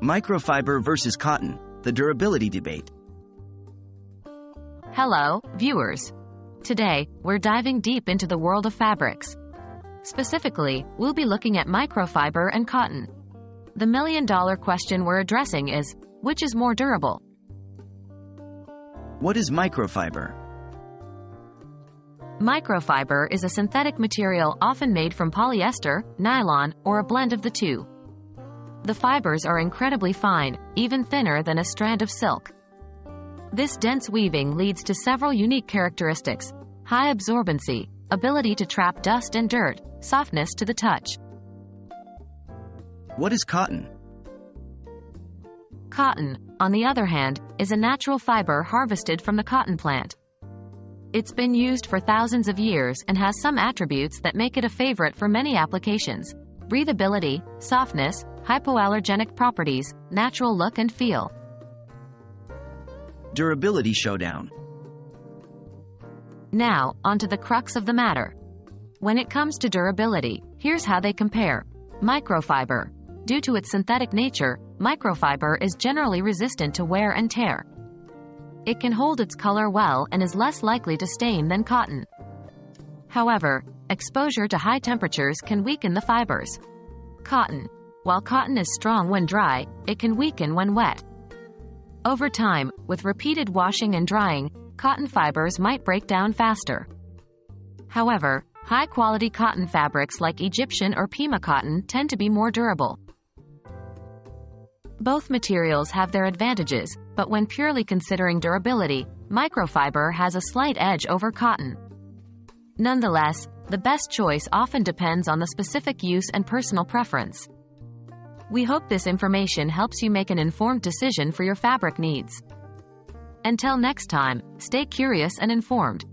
Microfiber versus cotton, the durability debate. Hello, viewers. Today, we're diving deep into the world of fabrics. Specifically, we'll be looking at microfiber and cotton. The million-dollar question we're addressing is, which is more durable? What is microfiber? Microfiber is a synthetic material often made from polyester, nylon, or a blend of the two. The fibers are incredibly fine, even thinner than a strand of silk. This dense weaving leads to several unique characteristics: high absorbency, ability to trap dust and dirt, softness to the touch. What is cotton? Cotton, on the other hand, is a natural fiber harvested from the cotton plant. It's been used for thousands of years and has some attributes that make it a favorite for many applications: breathability, softness, hypoallergenic properties, natural look and feel. Durability showdown. Now, onto the crux of the matter. When it comes to durability, here's how they compare. Microfiber. Due to its synthetic nature, microfiber is generally resistant to wear and tear. It can hold its color well and is less likely to stain than cotton. However, exposure to high temperatures can weaken the fibers. Cotton. While cotton is strong when dry, it can weaken when wet. Over time, with repeated washing and drying, cotton fibers might break down faster. However, high-quality cotton fabrics like Egyptian or Pima cotton tend to be more durable. Both materials have their advantages, but when purely considering durability, microfiber has a slight edge over cotton. Nonetheless, the best choice often depends on the specific use and personal preference. We hope this information helps you make an informed decision for your fabric needs. Until next time, stay curious and informed.